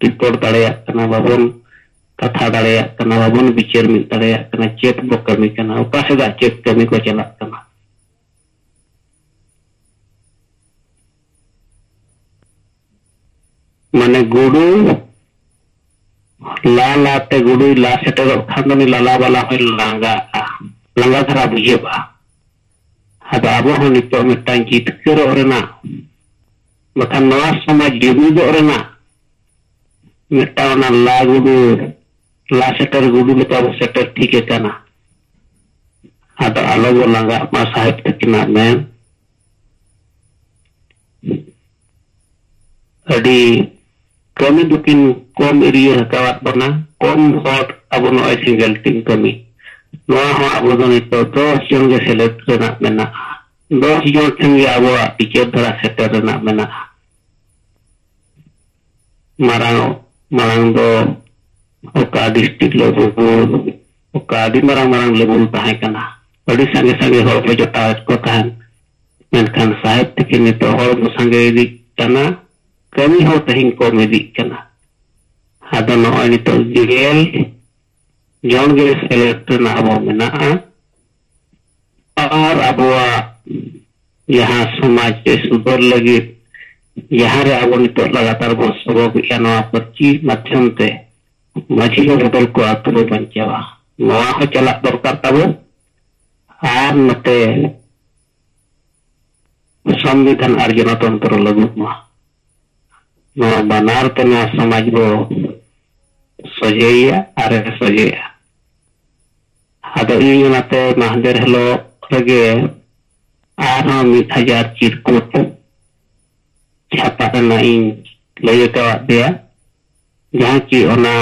रिपोर्ट दाड़ेया कना, बाबन कथा दाड़ेया कना, बाबन विचार मिल दाड़ेया कना, चेत बो कमी कना, ओका सेदा चेत कमी को चलाक कना। माने गुडू लाते गुडू ला सेटर खान लाला वाला है लांगा धरा बुझेबा। अब आबो हो नितो मिटान जितकर ओरेना बखान नवा समाज जुमिद ओरेना मिटावना ला गुडू ला सेटर गुडू लेका सेटर ठीक है कना। अब आलो वो लांगा मा साहेब तकिना में अडी कमी दुकिन कम एरिया हकावात बना कम हॉट अब नॉय सिंगल टीम कमी नॉय हो अब दो नितो 10 जन के सेलेक्ट रेना मेना 10 जन ठेंगे अब टीचर धरा सेटर रेना मेना मारांग दो ओका डिस्ट्रिक्ट लेवल ओका आदि मारांग लेवल ताहे कना अडी संगे हर पे जोटा को ताहन मेनखान साहेब तकिन नितो हर संगे इदी कना कमी हो तहिं को मेदी कना। ᱟᱫᱚ ᱱᱚᱜᱼᱚᱭ ᱱᱤᱛᱚᱜ ᱜᱮᱞ ᱡᱚᱱ ᱜᱮ ᱥᱮᱞᱮᱫ ᱨᱮᱱᱟᱜ ᱟᱵᱚ ᱢᱮᱱᱟᱜᱼᱟ ᱟᱨ ᱟᱵᱚᱣᱟᱜ ᱡᱟᱦᱟᱸ ᱥᱚᱢᱟᱡᱽ ᱨᱮ ᱥᱩᱫᱷᱟᱹᱨ ᱞᱟᱹᱜᱤᱫ ᱡᱟᱦᱟᱸ ᱨᱮ ᱟᱵᱚ ᱱᱤᱛᱚᱜ ᱞᱟᱜᱟताᱨ ᱵᱚᱱ ᱥᱚᱵᱚᱜᱮᱫᱼᱟ ᱱᱚᱣᱟ ᱯᱟᱹᱨᱥᱤ ᱢᱟᱫᱽᱫᱷᱚᱢ ᱛᱮ ᱢᱟᱹᱡᱷᱤ ᱵᱚᱫᱚᱞ ᱠᱚ ᱟᱛᱳ ᱨᱮ ᱵᱟᱧᱪᱟᱣᱟ ᱱᱚᱣᱟ ᱦᱚᱸ ᱪᱟᱞᱟᱜ ᱫᱚᱨᱠᱟর ᱛᱟᱵᱚ ᱟᱨ ᱱᱚᱛᱮ संविधान और जनतंत्र लगुक बनार ते समाज बो सजेया और सजेया आदो इनाते महादेर हेलो रगे आरो 1000 चिरकुट छापा ना इन लय का दिया जहां की ओना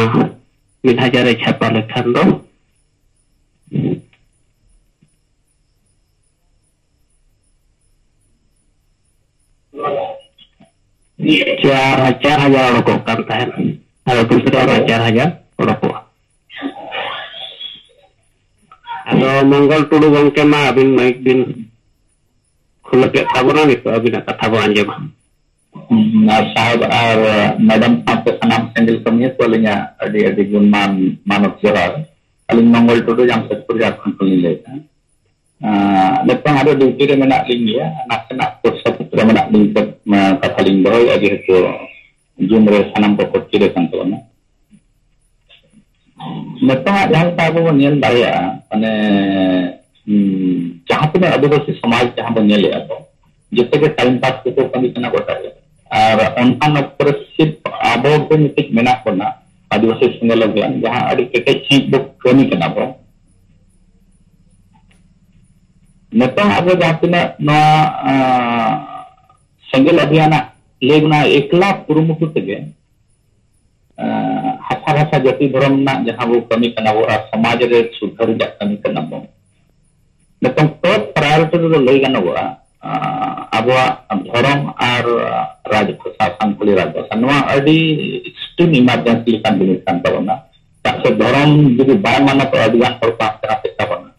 1000 छापा लेखान दो 4,000 orang kok kan tahan ada दूसरा 4,000 orang kok ada मंगल टुडू गंके मा अबिन माइक दिन खुला के ताबना नितो अबिन कथा बो अंजे मा साहब और मैडम आपके नाम सेंडल कमिए कोलिया अडी अडी गुणमान मानव जरा अलिन मंगल टुडू जाम सतपुर जाखन खुली लेता लेकिन ada ड्यूटी रे मेना लिंग या नाकना कोर्स पुत्र मेना लिंग कथा लिंग दो अगे तो जूम रे सनम को कोची रे संतो ना नता जहां ताबो नेल दाया माने जहां पे आदिवासी समाज जहां बन नेले तो जते के टाइम पास को कमी कना गोटा और उनका परिस्थिति आबो को मिटिक मेना कोना आदिवासी सिंगल लगे जहां अडी केटे छी बुक कमी कना बो नता अब जातिना ना संगल अभियान लेगना एकला पुरुमुखु तेगे हासा भाषा जाति धर्म ना जहां वो कमी कना वो समाज रे सुधार जा कमी कना बो नता तो प्रायोरिटी तो लई गना वो अब धर्म और राज प्रशासन पुली राज सनवा अडी एक्सट्रीम इमरजेंसी कान बिनिस कान तबना तासे धर्म जदि बाय माना तो अदिगान पर पास करा सकता बना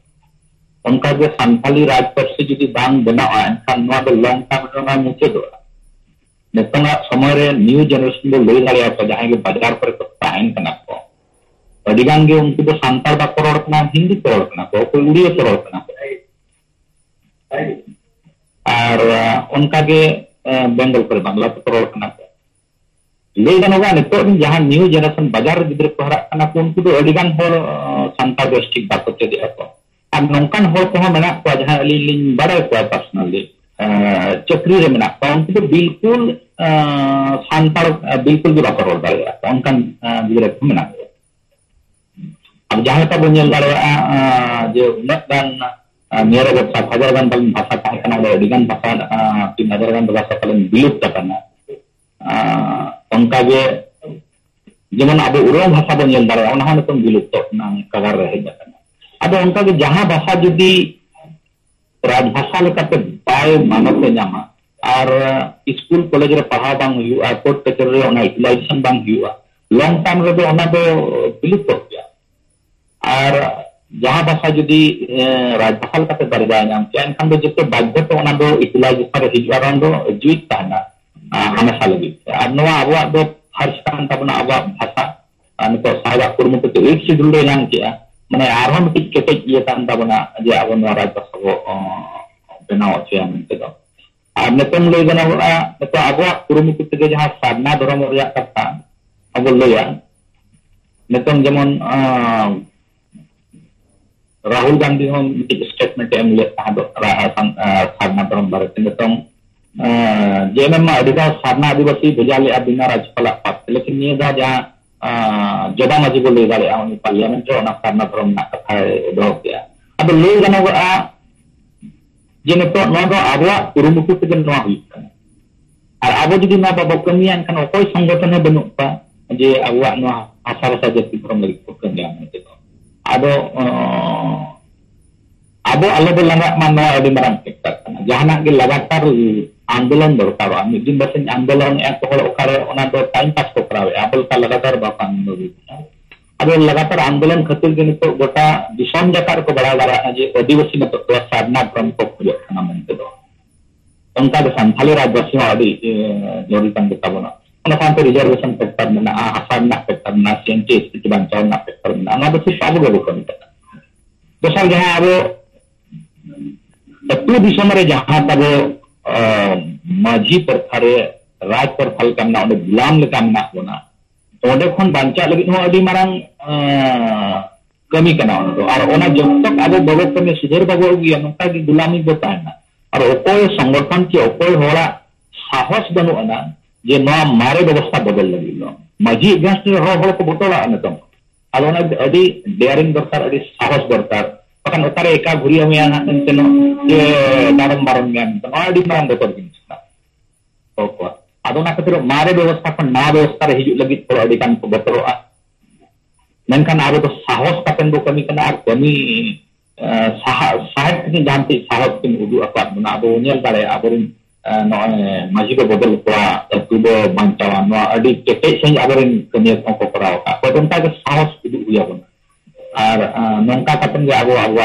उनका जो संथाली राजपरिषद जुदी बांग बनावा एनखान नवा दो लॉन्ग टर्म रे मुचे दो नेतना समय रे न्यू जनरेशन दो लई लाया तो जहां के बाजार पर को ताइन कना को अडिगान गे उनको तो संताल बा करोड़ कना हिंदी करोड़ कना को कोई उड़िया करोड़ कना और उनका के बेंगल पर बांग्ला करोड़ कना को लई गनोगा नेतो जहां न्यू जनरेशन बाजार गिद्र को हरा कना को उनको तो अडिगान हो संताल डिस्ट्रिक्ट बाको ते दे को अब नौकान हो को मेना को जहां लिंग बड़ा को पर्सनली चक्री रे मेना को उनको तो बिल्कुल सांताल बिल्कुल भी बाको रोल दाया उनका गिरे को मेना अब जहां तक बनेल दाया जे उनगान मेरे बच्चा 1000 गान बल भाषा ताहे कना दे दिगान भाषा 3000 गान भाषा कलन विलुप्त कना उनका जे जेमन अब उरो भाषा बनेल दाया उना हन तो विलुप्त ना कगार रहे जाना अब उनका के जहां भाषा जुदी राजभाषा लेकाते बाय मानते नामा और स्कूल कॉलेज रे पढ़ा बांग हुआ कोर्ट कचहरी रे ओना यूटिलाइजेशन बांग हुआ लॉन्ग टर्म रे ओना दो विलुप्त हो गया और जहां भाषा जुदी राजभाषा लेकाते दरजा नाम के एनखान दो जते बाध्य तो ओना दो यूटिलाइजेशन रे हिजुआ रन दो जुइत ताना हमेशा लगी और नवा आबवा दो फर्स्ट कान तबना आबवा भाषा अनको साहिबा कुरमुते तो एक शेड्यूल रे नाम किया माने आरहम टिक केटे ये तान तबना जे अब नवा राजभाषा को बनाव छे मनते दो और नेतम लई गना तो आबवा कुरमुते ते जहां साधना धर्म रे कथा अब लया नेतम जेमन राहुल गांधी हम स्टेटमेंट एम ले तादो साधना धर्म बारे नेतम जेनम अडिगा साधना आदिवासी भेजा ले बिना राज्यपाल पास लेकिन ये जहां जदा माजी को ले दाले उन पार्लियामेंट रे ओना साधना धर्म ना कथा दो गया अब ले गना गो जे नेतो नो दो आबवा कुरुमुटु ते नो हुई और आबो जदी ना बाबा कमिया एनखान ओकोय संगठन है बनु पा जे आबवा नो आशा भाषा जाति धर्म लगी को कमिया मनते दो आदो आबो आलो दो लंगा मानो अडी मारंग केता जहाना के लगातार आंदोलन दरकार मिद दिन बसन आंदोलन एक हर ओकारे ओना दो टाइम पास को करावे आबल का लगातार बापान नोबी अब लगातार आंदोलन खातिर के तो गोटा दिसम जकार को बढ़ा दारा जे आदिवासी न तो साधना क्रम को खोज खाना मनते दो उनका के संथाली राज्यवासी अडी जोरी तन देता बना ᱚᱱᱟ ᱥᱟᱶᱛᱮ ᱨᱤᱡᱟᱨᱵᱷᱮᱥᱚᱱ ᱯᱷᱮᱠᱴᱟᱨ ᱢᱮᱱᱟᱜᱼᱟ, ᱦᱟᱥᱟ ᱨᱮᱱᱟᱜ ᱯᱷᱮᱠᱴᱟर ᱢᱮᱱᱟᱜᱼᱟ, ᱥᱮᱱᱴᱤ ᱵᱟᱧᱪᱟᱣ ᱨᱮᱱᱟᱜ ᱯᱷᱮᱠᱴᱟर ᱢᱮᱱᱟᱜᱼᱟ, ᱚᱱᱟ ᱫᱚ ᱥᱤᱨᱯ ᱟᱵᱚ ᱜᱮᱵᱚ ᱠᱟᱹᱢᱤ ᱠᱟᱱᱟ। ᱫᱚᱥᱟᱨ ᱡᱟᱦᱟᱸ ᱟᱵᱚ ᱟᱹᱛᱩ ᱫᱤᱥᱚᱢ ᱨᱮ ᱡᱟᱦᱟᱸ ᱛᱟᱵᱚ ᱢᱟᱹᱡᱷᱤ ᱯᱚᱨᱛᱷᱟ ᱨᱮ ᱨᱟᱡᱽ ᱯᱚᱨᱛᱷᱟ ᱞᱮᱠᱟ ᱢᱮᱱᱟᱜ ᱚᱸᱰᱮ ᱜᱩᱞᱟᱢ ᱞᱮᱠᱟ ᱢᱮᱱᱟᱜ ᱵᱚᱱᱟ, ᱚᱸᱰᱮ ᱠᱷᱚᱱ ᱵᱟᱧᱪᱟᱜ ᱞᱟᱹᱜᱤᱫ ᱦᱚᱸ ᱟᱹᱰᱤ ᱢᱟᱨᱟᱝ ᱠᱟᱹᱢᱤ ᱠᱟᱱᱟ ᱚᱱᱟ ᱫᱚ। ᱟᱨ ᱚᱱᱟ ᱡᱚᱛᱚ ᱟᱵᱚ ᱵᱟᱵᱚ ᱠᱟᱹᱢᱤ ᱥᱩᱫᱷᱟᱹᱨ ᱵᱟᱵᱚ ᱟᱹᱜᱩᱭᱟ, ᱱᱚᱝᱠᱟ ᱜᱮ ᱜᱩᱞᱟᱢᱤ ᱵᱚ ᱛᱟᱦᱮᱱᱟ। ᱟᱨ ᱚᱠᱚᱭ ᱥᱚᱝᱜᱚᱴᱷᱚᱱ ᱪᱮ ᱚᱠᱚᱭ ᱦᱚᱲᱟᱜ ᱥᱟᱦᱚᱥ ᱵᱟᱹᱱᱩᱜ ᱟᱱᱟ ᱡᱮ ᱱᱚᱣᱟ ᱢᱟᱨᱮ ᱵᱮᱵᱚᱥᱛᱷᱟ ᱵᱚᱫᱚᱞ ᱞᱟᱹᱜᱤᱫ ᱫᱚ। ᱢᱟᱹᱡᱷᱤ ᱮᱜᱮᱱᱥᱴ ᱨᱮ ᱦᱚᱲ ᱠᱚ ᱵᱚᱛᱚᱨᱟᱜᱼᱟ ᱱᱤᱛᱚᱝ। ᱟᱫᱚ ᱚᱱᱟ ᱟᱹᱰᱤ ᱰᱮᱭᱟরিং দরকার, ᱟᱹᱰᱤ সাহস দরকার। ᱵᱟᱠᱷᱟᱱ ᱚᱠᱟᱨᱮ ᱮᱠᱟ ᱜᱷᱩᱨᱤᱭᱟᱹ ᱢᱮᱭᱟ ᱦᱟᱸᱜ ᱮᱱᱛᱮᱱᱚᱜ ᱡᱮ ᱫᱟᱨᱚᱢ ᱵᱟᱨᱚᱢ ᱢᱮᱭᱟ, ᱱᱚᱣᱟ ᱟᱹᱰᱤ ᱢᱟᱨᱟᱝ ᱵᱚᱛᱚᱨ ᱡᱤᱱᱤᱥ ᱠᱟᱱᱟ ᱦᱚᱲ ᱠᱚᱣᱟᱜ। ᱟᱫᱚ ᱚᱱᱟ ᱠᱷᱟᱹᱛᱤᱨ ᱢᱟᱨᱮ ᱵᱮᱵᱚᱥᱛᱷᱟ ᱠᱷᱚᱱ ᱱᱟᱣᱟ ᱵᱮᱵᱚᱥᱛᱷᱟ ᱨᱮ ᱦᱤᱡᱩᱜ ᱞᱟᱹᱜᱤᱫ ᱦᱚᱲ ᱟᱹᱰᱤ ᱜᱟᱱ ᱠᱚ ᱵᱚᱛᱚᱨᱚᱜᱼᱟ। ᱢᱮᱱᱠᱷᱟᱱ ᱟᱵᱚ ᱫᱚ ᱥᱟᱦᱚᱥ ᱠᱟᱛᱮ ᱵᱚ ᱠᱟᱹᱢᱤ ᱠᱟᱱᱟ, ᱟᱨ ᱠᱟᱹᱢᱤ ᱥᱟᱦᱮᱵ ᱛᱮ ᱡᱟᱦᱟᱸ ᱛᱤᱥ ᱥᱟᱦᱚᱥ ᱠᱤᱱ ᱩᱫᱩᱜ ᱟᱠᱟᱫ ᱵᱚᱱᱟ, ᱟᱵᱚ ᱧᱮᱞ ᱫᱟᱲᱮᱭᱟᱜᱼᱟ ᱟᱵᱚᱨᱮᱱ ᱱᱚᱜᱼᱚᱭ ᱢᱟᱹᱡᱷᱤ ᱠᱚ ᱵᱚᱫᱚᱞ ᱠᱚᱣᱟ, ᱟᱹᱛᱩ ᱫᱚ ᱵᱟᱧᱪᱟᱣᱟ, ᱱᱚᱣᱟ ᱟᱹᱰᱤ ᱠᱮᱴᱮᱡ ᱥᱟᱺᱦᱤᱡ ᱟᱵᱚᱨᱮᱱ ᱠᱟᱹᱢᱤᱭᱟᱹ ᱠᱚ ᱠᱚᱨᱟᱣ ᱟᱠᱟᱫ ᱠᱚ। ᱚᱱᱠᱟᱜᱮ ᱥᱟᱦᱚᱥ ᱩᱫᱩᱜ ᱦᱩᱭ ᱟᱵᱚᱱᱟ। ᱟᱨ ᱱᱚᱝᱠᱟ ᱠᱟᱛᱮ ᱜᱮ ᱟᱵᱚᱣᱟᱜ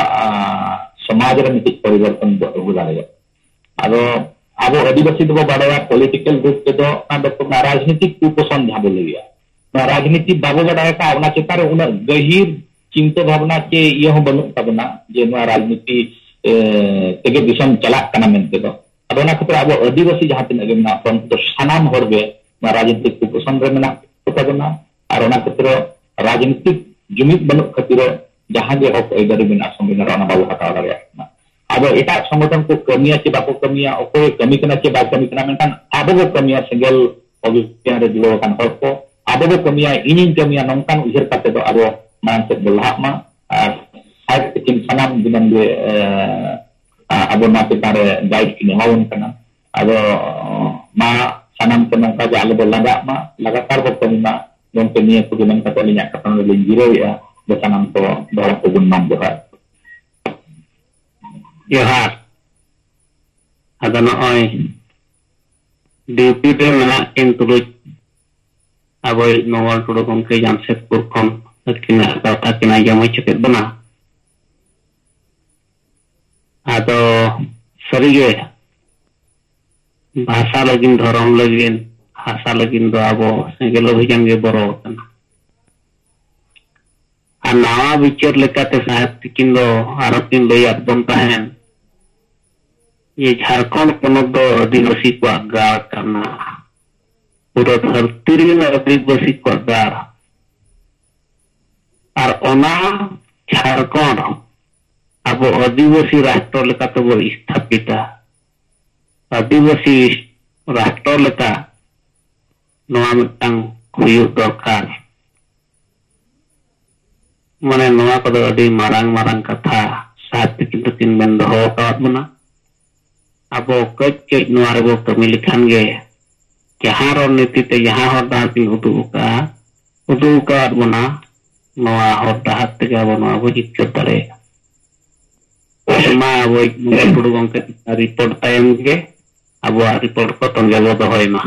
ᱥᱚᱢᱟᱡᱽ ᱨᱮ ᱢᱤᱫᱴᱤᱡ ᱯᱚᱨᱤᱵᱚᱨᱛᱚᱱ ᱵᱚ ᱟᱹᱜᱩ ᱫᱟᱲᱮᱭᱟᱜᱼᱟ। ᱟᱫᱚ ᱟᱵᱚ ᱟᱹᱫᱤᱵᱟᱹᱥᱤ ᱫᱚᱵᱚ ᱵᱟᱲᱟᱭᱟ ᱯᱚᱞᱤᱴᱤᱠᱮᱞ ᱨᱩᱯ ᱛᱮᱫᱚ ᱚᱱᱟ ᱫᱚ ᱨᱟᱡᱽᱱᱤᱛᱤक कुपोषण ᱡᱟᱦᱟᱸ ᱵᱚ ᱞᱟᱹᱭᱟ, ᱱᱚᱣᱟ ᱨᱟᱡᱽᱱᱤᱛᱤ ᱵᱟᱵᱚ ᱵᱟᱰᱟᱭ ᱟᱠᱟᱫ, ᱚᱱᱟ ᱪᱮᱛᱟᱱ ᱨᱮ ᱩᱱᱟᱹᱜ ᱜᱟᱹᱦᱤᱨ चिंता भावना के ये हो बनू तबना जे नवा राजनीति तेगे दिसम चलाक कना मेनते दो अदोना खतर अब आदिवासी जहां तिना गे मेना अपन तो सानाम हर गे राजनीतिक कुपोषण रे मेना तबना और ओना खतर राजनीतिक जुमिद बनू खतिर जहां गे हक एदारी मेना संविधान ओना बाबू हटाव दाड़िया अब एटा संगठन को कमिया के बाको कमिया ओको कमी कना के बा कमी कना मेनखान आबो को कमिया सिंगल अभियान रे जुड़ो कान हर को आबो को कमिया इनिन कमिया नोंकान उजर काते दो आबो मानसिक बलहा मा साइड किन सनाम दिनम गे आबो ना पितारे गाइड किने हावन कना आबो मा सनाम को नोंका जे आले लगा मा लगातार को कमिमा नोंके निये को दिनम काते लिया कतन ले जिरोया बे सनाम को दो को गुनम दोहा जोहार आदा नय ड्यूटी रे मेना किन तुलुज आबो नोवाल टुडो गमके जामशेदपुर खन किना कथा किना जमा चके बना आदो सरीगे भाषा लगिन धर्म लगिन भाषा लगिन दो आबो सेगेल अभियान गे बरो कना आ नवा विचार लेकाते साहित्य किन दो आरो किन लैयात बन ताहेन ये झारखंड पोनोत दो आदिवासी को गाड़ करना पूरा धरती रे आदिवासी को गाड़ और ओना झारखंड अब आदिवासी राष्ट्र लेका तो वो स्थापिता आदिवासी राष्ट्र लेका नवा मिटंग हुयु दरकार माने नवा को अडी मारांग मारांग कथा साहित्य किंतु किन बेन दो कावत बना अब कच कच नवा रे बो कमी लिखान गे जहां रणनीति ते जहां हर दार किन उदुका बना नवा हर दार ते गाबो नवा बो जिक्कर दारे मा वो मुंगा पुडु गंके रिपोर्ट टाइम गे अब रिपोर्ट को तंगे बो दोहय मा।